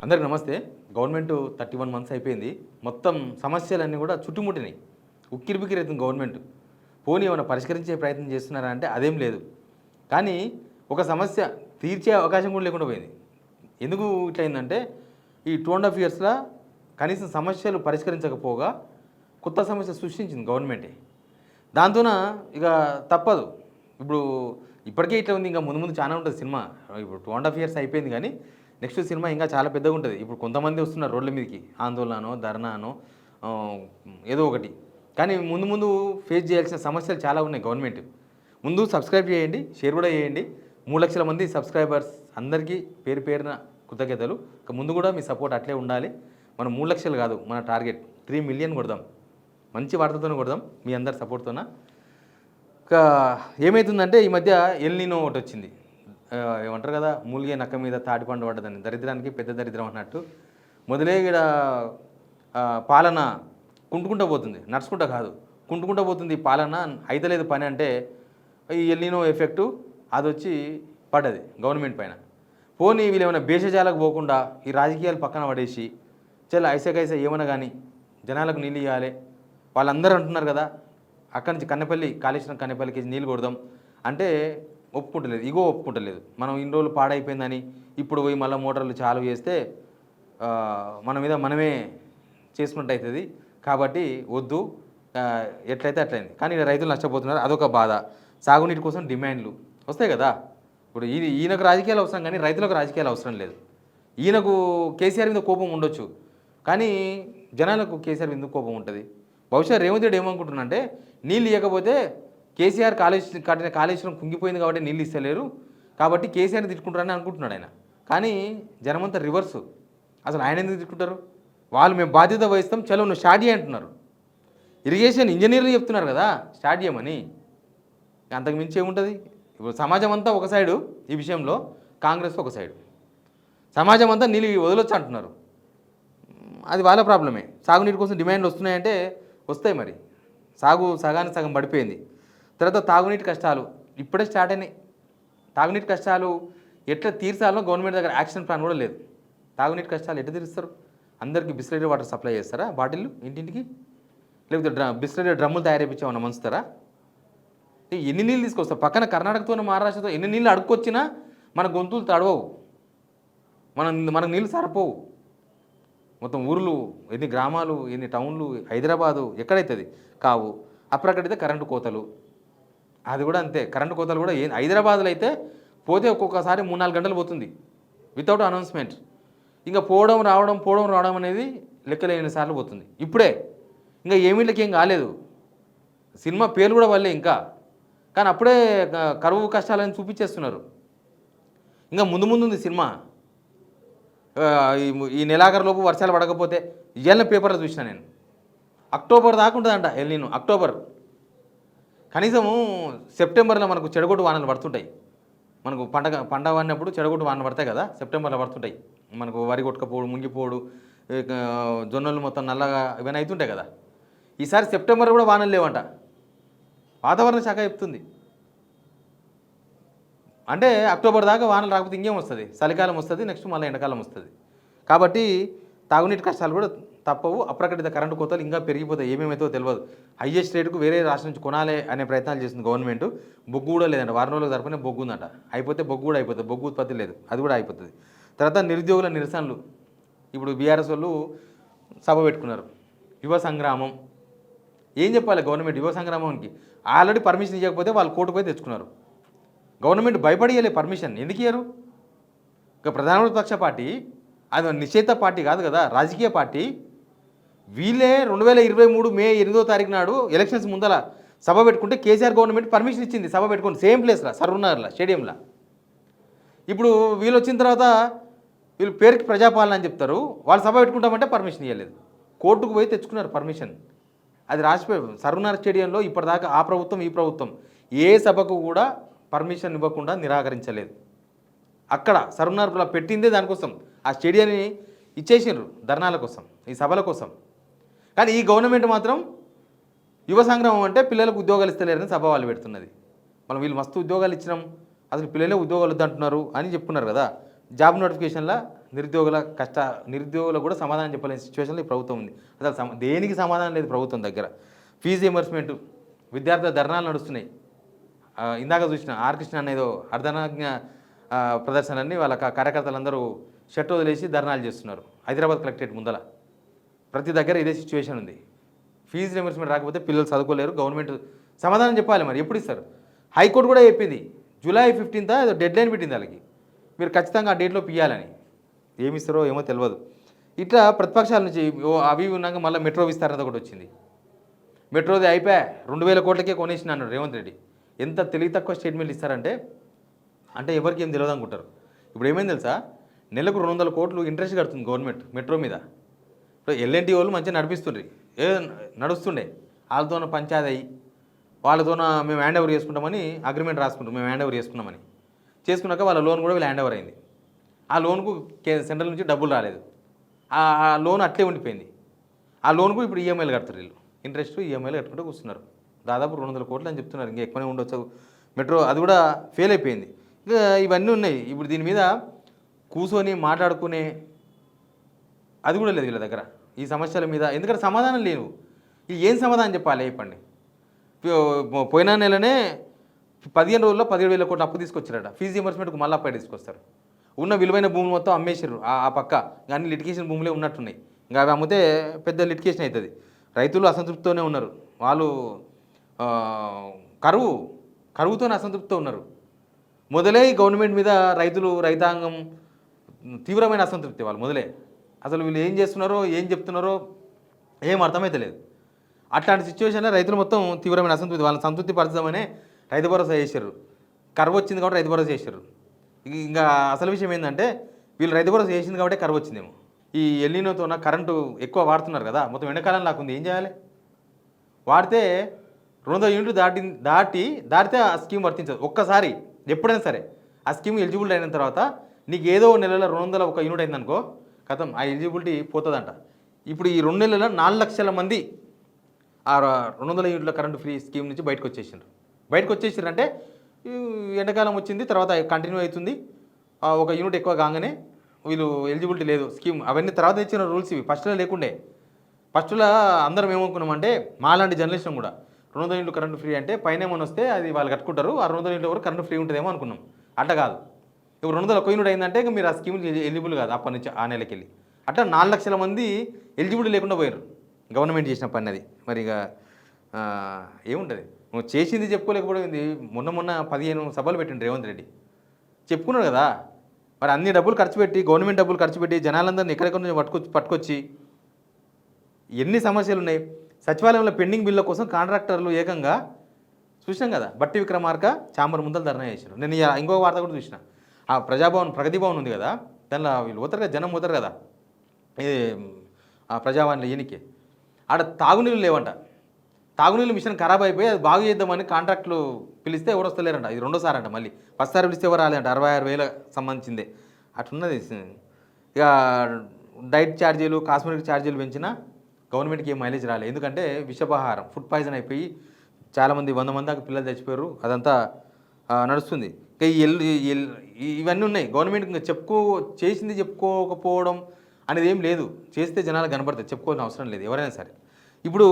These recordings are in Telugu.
అందరికి నమస్తే. గవర్నమెంట్ 31 మంత్స్ అయిపోయింది. మొత్తం సమస్యలన్నీ కూడా చుట్టుముట్టినాయి. ఉక్కిరిబిక్కిరైతుంది గవర్నమెంట్. పోనీ ఏమైనా పరిష్కరించే ప్రయత్నం చేస్తున్నారా అంటే అదేం లేదు. కానీ ఒక సమస్య తీర్చే అవకాశం కూడా లేకుండా పోయింది. ఎందుకు ఇట్లయిందంటే ఈ 2.5 ఇయర్స్‌లో కనీసం సమస్యలు పరిష్కరించకపోగా కొత్త సమస్య సృష్టించింది గవర్నమెంటే. దాంతోన ఇక తప్పదు. ఇప్పుడు ఇప్పటికే ఇట్లా ఉంది. ఇంకా ముందు ముందు చాలా ఉంటుంది సినిమా. ఇప్పుడు 2.5 ఇయర్స్ అయిపోయింది కానీ నెక్స్ట్ సినిమా ఇంకా చాలా పెద్దగా ఉంటుంది. ఇప్పుడు కొంతమంది వస్తున్నారు రోడ్ల మీదకి, ఆందోళనో ధర్నానో ఏదో ఒకటి. కానీ ముందు ముందు ఫేస్ చేయాల్సిన సమస్యలు చాలా ఉన్నాయి గవర్నమెంట్. ముందు సబ్స్క్రైబ్ చేయండి, షేర్ కూడా చేయండి. 3 లక్షల మంది సబ్స్క్రైబర్స్ అందరికీ పేరు పేరున కృతజ్ఞతలు. ఇక ముందు కూడా మీ సపోర్ట్ అట్లే ఉండాలి. మనం 3 లక్షలు కాదు, మన టార్గెట్ 3 మిలియన్ కొడదాం. మంచి వార్తతోనే కొడదాం, మీ అందరి సపోర్ట్తోన. ఇక ఏమవుతుందంటే ఈ మధ్య ఎల్ నినో ఒకటి వచ్చింది. ఏమంటారు కదా, మూలిగే నక్క మీద తాటిపండు పడ్డదని, దరిద్రానికి పెద్ద దరిద్రం అన్నట్టు. మొదలే ఇక్కడ పాలన కుంటుకుంటూ పోతుంది, నడుచుకుంటూ కాదు, కుంటుకుంటూ పోతుంది పాలన. అయితలేదు పని అంటే ఈ ఎల్ నినో ఎఫెక్టు అది వచ్చి పడ్డది గవర్నమెంట్ పైన. పోనీ వీళ్ళు ఏమైనా భేషజాలకు పోకుండా ఈ రాజకీయాలు పక్కన పడేసి చాలా ఐసకైసా ఏమన్నా కానీ జనాలకు నీళ్ళు ఇవ్వాలి. వాళ్ళందరూ అంటున్నారు కదా, అక్కడి నుంచి కన్నెపల్లి కాళేశ్వరం కన్నెపల్లికి నీళ్ళు కొడదాం అంటే ఒప్పుకుంటలేదు, ఇగో ఒప్పుకుంటలేదు. మనం ఇన్ని రోజులు పాడైపోయిందని ఇప్పుడు పోయి మళ్ళీ మోటార్లు చాలు చేస్తే మన మీద మనమే చేసుకున్నట్టు అవుతుంది. కాబట్టి వద్దు, ఎట్లయితే అట్లయింది. కానీ రైతులు నష్టపోతున్నారు, అదొక బాధ. సాగునీటి కోసం డిమాండ్లు వస్తాయి కదా. ఇప్పుడు ఈయనకు రాజకీయాలు అవసరం కానీ రైతులకు రాజకీయాలు అవసరం లేదు. ఈయనకు కేసీఆర్ మీద కోపం ఉండొచ్చు కానీ జనాలకు కేసీఆర్ మీద కోపం ఉంటుంది. బహుశా రేవంత్ రెడ్డి ఏమనుకుంటున్నా అంటే నీళ్ళు ఇవ్వకపోతే కేసీఆర్ కట్టిన కాళేశ్వరం కుంగిపోయింది కాబట్టి నీళ్ళు ఇస్తలేరు కాబట్టి కేసీఆర్ని తిట్టుకుంటారని అనుకుంటున్నాడు ఆయన. కానీ జనమంతా రివర్సు. అసలు ఆయన ఎందుకు తిట్టుకుంటారు? వాళ్ళు మేము బాధ్యత వహిస్తాం, చలో నువ్వు స్టార్ట్ చేయ అంటున్నారు. ఇరిగేషన్ ఇంజనీర్లు చెప్తున్నారు కదా స్టార్ట్ చేయమని. అంతకు మించి ఏముంటుంది? ఇప్పుడు సమాజం అంతా ఒక సైడు, ఈ విషయంలో కాంగ్రెస్ ఒక సైడు. సమాజం అంతా నీళ్ళు వదలొచ్చు అంటున్నారు, అది వాళ్ళ ప్రాబ్లమే. సాగునీటి కోసం డిమాండ్లు వస్తున్నాయంటే వస్తాయి. మరి సగానికి సగం పడిపోయింది. తర్వాత తాగునీటి కష్టాలు ఇప్పుడే స్టార్ట్ అయినాయి. తాగునీటి కష్టాలు ఎట్లా తీర్చాలో గవర్నమెంట్ దగ్గర యాక్షన్ ప్లాన్ కూడా లేదు. తాగునీటి కష్టాలు ఎట్లా తీరుస్తారు? అందరికీ బిస్లరీ వాటర్ సప్లై చేస్తారా బాటిళ్ళు ఇంటింటికి? లేకపోతే బిస్లరీ డ్రమ్ములు తయారు చేయించామన్నా మంచుతారా? ఎన్ని నీళ్ళు తీసుకొస్తారు? పక్కన కర్ణాటకతో మహారాష్ట్రతో ఎన్ని నీళ్ళు అడుక్కొచ్చినా మన గొంతులు తడవవు, మనకు నీళ్ళు సరిపోవు. మొత్తం ఊర్లు ఎన్ని గ్రామాలు ఎన్ని టౌన్లు హైదరాబాదు ఎక్కడైతుంది కావు. అప్పుడక్కడైతే కరెంటు కోతలు, అది కూడా అంతే. కరెంటు కోతలు కూడా హైదరాబాద్లో అయితే పోతే ఒక్కొక్కసారి 3-4 గంటలు పోతుంది వితౌట్ అనౌన్స్మెంట్. ఇంకా పోవడం రావడం అనేది లెక్కలేని సార్లు పోతుంది. ఇప్పుడే ఇంకా ఏమీళ్ళకి ఏం కాలేదు, సినిమా పేర్లు కూడా వాళ్ళే ఇంకా. కానీ అప్పుడే కరువు కష్టాలని చూపించేస్తున్నారు. ఇంకా ముందు ఉంది సినిమా. ఈ నెలాఖరులోపు వర్షాలు పడకపోతే ఇవాళ పేపర్లో చూసిన నేను, అక్టోబర్ దాకా ఉంటుందంట ఎల్ నినో. అక్టోబర్ కనీసము సెప్టెంబర్లో మనకు చెడగొట్టు వానలు పడుతుంటాయి. మనకు పండగ అన్నప్పుడు చెడగొట్టు వానలు పడతాయి కదా, సెప్టెంబర్లో పడుతుంటాయి. మనకు వరి కొట్టుకపోడు, ముంగిపోడు, జొన్నలు మొత్తం నల్లగా ఇవన్నీ అవుతుంటాయి కదా. ఈసారి సెప్టెంబర్ కూడా వానలు లేవంట, వాతావరణ శాఖ చెప్తుంది. అంటే అక్టోబర్ దాకా వానలు రాకపోతే ఇంకేం వస్తుంది? చలికాలం వస్తుంది, నెక్స్ట్ మళ్ళీ ఎండాకాలం వస్తుంది. కాబట్టి తాగునీటి కష్టాలు కూడా తప్పవు. అప్రకటిత కరెంటు కోతలు ఇంకా పెరిగిపోతాయి, ఏమేమైతే తెలియదు. హైయెస్ట్ రేటుకు వేరే రాష్ట్రం నుంచి కొనాలి అనే ప్రయత్నాలు చేస్తుంది గవర్నమెంట్. బొగ్గు కూడా లేదంట, వారం రోజులకు తరపునే బొగ్గు ఉందంట. అయిపోతే బొగ్గు కూడా అయిపోతుంది, బొగ్గు ఉత్పత్తి లేదు, అది కూడా అయిపోతుంది. తర్వాత నిరుద్యోగుల నిరసనలు. ఇప్పుడు బీఆర్ఎస్ వాళ్ళు సభ పెట్టుకున్నారు, యువ సంగ్రామం. ఏం చెప్పాలి గవర్నమెంట్ యువ సంగ్రామానికి? ఆల్రెడీ పర్మిషన్ ఇవ్వకపోతే వాళ్ళు కోర్టుకు పోయి తెచ్చుకున్నారు. గవర్నమెంట్ భయపడియలే పర్మిషన్, ఎందుకు ఇయ్యరు? ఇక ప్రధాన ప్రతిపక్ష పార్టీ, అది నిషేధ పార్టీ కాదు కదా, రాజకీయ పార్టీ. వీళ్ళే 2023 మే 8వ తారీఖు నాడు ఎలక్షన్స్ ముందల సభ పెట్టుకుంటే కేసీఆర్ గవర్నమెంట్ పర్మిషన్ ఇచ్చింది సభ పెట్టుకుని, సేమ్ ప్లేస్లో సర్వనగర్లో స్టేడియంలో. ఇప్పుడు వీళ్ళు వచ్చిన తర్వాత వీళ్ళు పేరుకి ప్రజాపాలన అని చెప్తారు, వాళ్ళు సభ పెట్టుకుంటామంటే పర్మిషన్ ఇవ్వలేదు, కోర్టుకు పోయి తెచ్చుకున్నారు పర్మిషన్. అది రాసిపోయి సర్వనగర్ స్టేడియంలో ఇప్పటిదాకా ఆ ప్రభుత్వం ఈ ప్రభుత్వం ఏ సభకు కూడా పర్మిషన్ ఇవ్వకుండా నిరాకరించలేదు. అక్కడ సర్వనగర్లో పెట్టిందే దానికోసం, ఆ స్టేడియాన్ని ఇచ్చేసిండ్రు ధర్నాల కోసం, ఈ సభల కోసం. కానీ ఈ గవర్నమెంట్ మాత్రం యువ సంగ్రామం అంటే పిల్లలకు ఉద్యోగాలు ఇస్తలేరని సభ వాళ్ళు పెడుతున్నది. మనం వీళ్ళు మస్తు ఉద్యోగాలు ఇచ్చినాం, అసలు పిల్లలే ఉద్యోగాలు వద్దంటున్నారు అని చెప్పుకున్నారు కదా. జాబ్ నోటిఫికేషన్లో నిరుద్యోగులకు కూడా సమాధానం చెప్పలేని సిచ్యువేషన్లో ఈ ప్రభుత్వం ఉంది. అసలు దేనికి సమాధానం లేదు ప్రభుత్వం దగ్గర. ఫీజు రియంబర్స్మెంట్, విద్యార్థుల ధర్నాలు నడుస్తున్నాయి. ఇందాక చూసిన ఆర్ కృష్ణ అనేదో అర్ధనాజ్ఞ ప్రదర్శనని వాళ్ళ కార్యకర్తలందరూ షర్ట్ వదిలేసి ధర్నాలు చేస్తున్నారు హైదరాబాద్ కలెక్టరేట్ ముందల. ప్రతి దగ్గర ఇదే సిచ్యువేషన్ ఉంది. ఫీజు రియంబర్స్మెంట్ రాకపోతే పిల్లలు చదువుకోలేరు. గవర్నమెంట్ సమాధానం చెప్పాలి. మరి ఎప్పుడు ఇస్తారు? హైకోర్టు కూడా చెప్పింది జూలై 15th ఏదో డెడ్ లైన్ పెట్టింది వాళ్ళకి, మీరు ఖచ్చితంగా ఆ డేట్లో పియ్యాలని. ఏమి ఇస్తారో ఏమో తెలియదు. ఇట్లా ప్రతిపక్షాల నుంచి అవి ఉన్నాక మళ్ళీ మెట్రో విస్తారణ ఒకటి వచ్చింది. మెట్రోది అయిపోయా 2000 కోట్లకే కొనేసిన అన్నాడు రేవంత్ రెడ్డి. ఎంత తెలివి తక్కువ స్టేట్మెంట్ ఇస్తారంటే ఎవరికి ఏం తెలియదు అనుకుంటారు. ఇప్పుడు ఏమైంది తెలుసా, నెలకు 200 కోట్లు ఇంట్రెస్ట్ కడుతుంది గవర్నమెంట్ మెట్రో మీద. ఇప్పుడు ఎల్ఎన్టీ వాళ్ళు మంచిగా నడిపిస్తుండ్రి, నడుస్తుండే. వాళ్ళతోన పంచాయతీ అయ్యి వాళ్ళతోన మేము హ్యాండ్ ఓవర్ చేసుకుంటామని అగ్రిమెంట్ రాసుకుంటాం, మేము హ్యాండ్ ఓవర్ చేసుకున్నాక వాళ్ళ లోన్ కూడా వీళ్ళు హ్యాండ్ ఓవర్ అయింది. ఆ లోన్కు సెంట్రల్ నుంచి డబ్బులు రాలేదు. ఆ లోన్ అట్లే ఉండిపోయింది. ఆ లోన్కు ఇప్పుడు ఈఎంఐలు కడతారు వీళ్ళు, ఇంట్రెస్ట్ ఈఎంఐలు కట్టుకుంటూ కూర్చున్నారు. దాదాపు 200 కోట్లు అని చెప్తున్నారు. ఇంకా ఎక్కువనే ఉండొచ్చు మెట్రో, అది కూడా ఫెయిల్ అయిపోయింది. ఇంకా ఇవన్నీ ఉన్నాయి. ఇప్పుడు దీని మీద కూర్చొని మాట్లాడుకునే అది కూడా లేదు వీళ్ళ దగ్గర ఈ సమస్యల మీద. ఎందుకంటే సమాధానం లేవు. ఇది ఏం సమాధానం చెప్పాలి చెప్పండి. పోయిన నెలనే 15 రోజుల్లో 17,000 కోట్లు అప్పు తీసుకొచ్చారట. ఫీజు రియంబర్స్మెంట్కి మళ్ళీ అప్పు తీసుకొస్తారు. ఉన్న విలువైన భూములు మొత్తం అమ్మేసారు. ఆ పక్క అన్ని లిటికేషన్ భూములే ఉన్నట్టున్నాయి. ఇంకా అవి అమ్మితే పెద్ద లిటికేషన్ అవుతుంది. రైతులు అసంతృప్తితోనే ఉన్నారు. వాళ్ళు కరువుతోనే అసంతృప్తితో ఉన్నారు. మొదలే గవర్నమెంట్ మీద రైతాంగం తీవ్రమైన అసంతృప్తి. వాళ్ళు మొదలే అసలు వీళ్ళు ఏం చేస్తున్నారో ఏం చెప్తున్నారో ఏం అర్థమైతలేదు. అట్లాంటి సిచ్యువేషన్లో రైతులు మొత్తం తీవ్రమైన అసంతృప్తి. వాళ్ళని సంతృప్తి పరచదామనే రైతు భరోసా చేశారు. కరువు వచ్చింది కాబట్టి రైతు భరోసా చేశారు. ఇంకా అసలు విషయం ఏంటంటే వీళ్ళు రైతు భరోసా చేసింది కాబట్టి కరువు వచ్చిందేమో. ఈ ఎల్నినోతో కరెంటు ఎక్కువ వాడుతున్నారు కదా, మొత్తం ఎండాకాలం లాకుంది. ఏం చేయాలి? వాడితే 200 యూనిట్లు దాటితే ఆ స్కీమ్ వర్తించదు. ఒక్కసారి ఎప్పుడైనా సరే ఆ స్కీమ్ ఎలిజిబిలిటీ అయిన తర్వాత నీకు ఏదో నెలలో 201 యూనిట్ అయిందనుకో, కథం ఆ ఎలిజిబిలిటీ పోతుందంట. ఇప్పుడు ఈ 2 నెలల్లో 4 లక్షల మంది ఆ 200 యూనిట్ల కరెంటు ఫ్రీ స్కీమ్ నుంచి బయటకు వచ్చేసారు. అంటే ఎండాకాలం వచ్చింది, తర్వాత కంటిన్యూ అవుతుంది. 1 యూనిట్ ఎక్కువ కాగానే వీళ్ళు ఎలిజిబిలిటీ లేదు స్కీమ్. అవన్నీ తర్వాత ఇచ్చిన రూల్స్ ఇవి. ఫస్ట్లో లేకుండే. ఫస్ట్లో అందరం ఏమనుకున్నామంటే మాలాంటి జర్నలిస్టులు కూడా 200 యూనిట్లు కరెంటు ఫ్రీ అంటే పైన ఏమైనా వస్తే అది వాళ్ళు కట్టుకుంటారు, ఆ 200 యూనిట్ల వరకు కరెంటు ఫ్రీ ఉంటుందేమో అనుకున్నాం. అట్లా కాదు. ఇప్పుడు 201 యూనిట్ అయిందంటే ఇక మీరు ఆ స్కీమ్ ఎలిజిబుల్ కాదు అప్పటి నుంచి ఆ నెలకి వెళ్ళి. అట్లా 4 లక్షల మంది ఎలిజిబిలిటీ లేకుండా పోయారు. గవర్నమెంట్ చేసిన పని అది. మరి ఇక ఏముంటుంది, నువ్వు చేసింది చెప్పుకోలేకపోయింది. మొన్న 15 సభలు పెట్టిండు రేవంత్ రెడ్డి, చెప్పుకున్నాడు కదా. మరి అన్ని డబ్బులు ఖర్చు పెట్టి, గవర్నమెంట్ డబ్బులు ఖర్చు పెట్టి జనాలందరినీ ఎక్కడెక్కడ నుంచి పట్టుకొచ్చి ఎన్ని సమస్యలు ఉన్నాయి. సచివాలయంలో పెండింగ్ బిల్ల కోసం కాంట్రాక్టర్లు ఏకంగా చూసినాం కదా, బట్టి విక్రమార్క ఛాంబర్ ముందర ధర్నా చేశారు. నేను ఇంకొక వార్త కూడా చూసిన. ఆ ప్రగతి భవన్ ఉంది కదా, దానిలో వీళ్ళు పోతారు కదా, జనం పోతారు కదా, ఆ ప్రజావాణిలో ఈయనకి ఆడ తాగునీళ్ళు లేవంట. తాగునీళ్ళు మిషన్ ఖరాబ్ అయిపోయి అది బాగు చేద్దామని కాంట్రాక్టులు పిలిస్తే ఎవరు వస్తలేరంట. ఇది 2వ సారి అంట. మళ్ళీ ఫస్ట్ పిలిస్తే ఎవరు రాలేంట. 66,000 సంబంధించిందే అట్లున్నది. ఇక డైట్ ఛార్జీలు, కాస్మెటిక్ ఛార్జీలు పెంచినా గవర్నమెంట్కి ఏం మైలేజ్ రాలేదు. ఎందుకంటే విషపాహారం, ఫుడ్ పాయిజన్ అయిపోయి చాలామంది 100 మంది దాకా పిల్లలు చచ్చిపోయారు. అదంతా నడుస్తుంది. ఇక ఇవన్నీ ఉన్నాయి. గవర్నమెంట్ ఇంకా చేసింది చెప్పుకోకపోవడం అనేది ఏం లేదు. చేస్తే జనాలు కనబడతాయి, చెప్పుకోవాల్సిన అవసరం లేదు ఎవరైనా సరే. ఇప్పుడు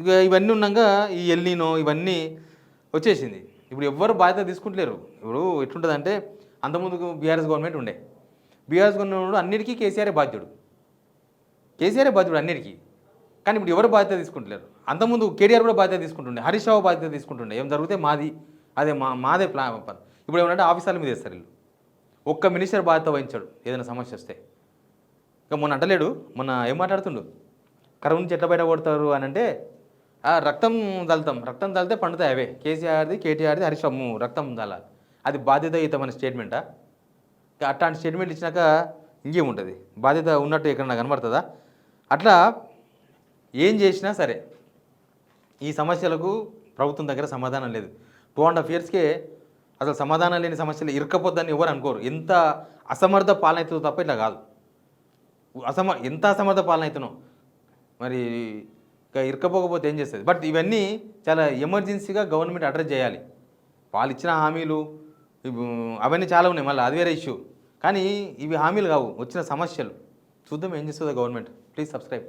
ఇక ఇవన్నీ ఉన్నాక ఈ ఎల్నినో ఇవన్నీ వచ్చేసింది. ఇప్పుడు ఎవ్వరు బాధ్యత తీసుకుంటలేరు. ఇప్పుడు ఎట్లుంటుందంటే అంతకుముందుకు బీఆర్ఎస్ గవర్నమెంట్ ఉండే. బీఆర్ఎస్ గవర్నమెంట్ అన్నిటికీ కేసీఆర్ బాధ్యుడు అన్నిటికీ. కానీ ఇప్పుడు ఎవరు బాధ్యత తీసుకుంటలేరు. అంతకుముందు కేటీఆర్ కూడా బాధ్యత తీసుకుంటుండే, హరీష్ రావు బాధ్యత తీసుకుంటుండే. ఏం జరిగితే అదే మాదే ప్లాన్. ఇప్పుడు ఏమంటే ఆఫీసర్ల మీద వేస్తారు వీళ్ళు. ఒక్క మినిస్టర్ బాధ్యత వహించాడు ఏదైనా సమస్య వస్తే. ఇక మొన్న అంటలేడు, మొన్న ఏం మాట్లాడుతుండు, కరువు నుంచి ఎట్లా బయట కొడతారు అని అంటే రక్తం తలితే పండుతాయి అవే. కేటీఆర్ది హరీష్ రావు రక్తం తలాలి. అది బాధ్యతాయుతమైన స్టేట్మెంటా? అట్లాంటి స్టేట్మెంట్ ఇచ్చినాక ఇంకేముంటుంది? బాధ్యత ఉన్నట్టు ఎక్కడన్నా కనబడుతుందా? అట్లా ఏం చేసినా సరే ఈ సమస్యలకు ప్రభుత్వం దగ్గర సమాధానం లేదు. 2.5 yearsకే అసలు సమాధానం లేని సమస్యలు ఇరకపోద్దని ఎవరు అనుకోరు. ఎంత అసమర్థ పాలన అవుతుందో తప్ప ఇట్లా కాదు. ఎంత అసమర్థ పాలన అవుతున్నావు మరి ఇక ఇరకపోకపోతే ఏం చేస్తుంది? బట్ ఇవన్నీ చాలా ఎమర్జెన్సీగా గవర్నమెంట్ అడ్రస్ చేయాలి. వాళ్ళు ఇచ్చిన హామీలు అవన్నీ చాలా ఉన్నాయి. మళ్ళీ అది వేరే ఇష్యూ. కానీ ఇవి హామీలు కావు, వచ్చిన సమస్యలు. చూద్దాం ఏం చేస్తుందో గవర్నమెంట్. Please subscribe.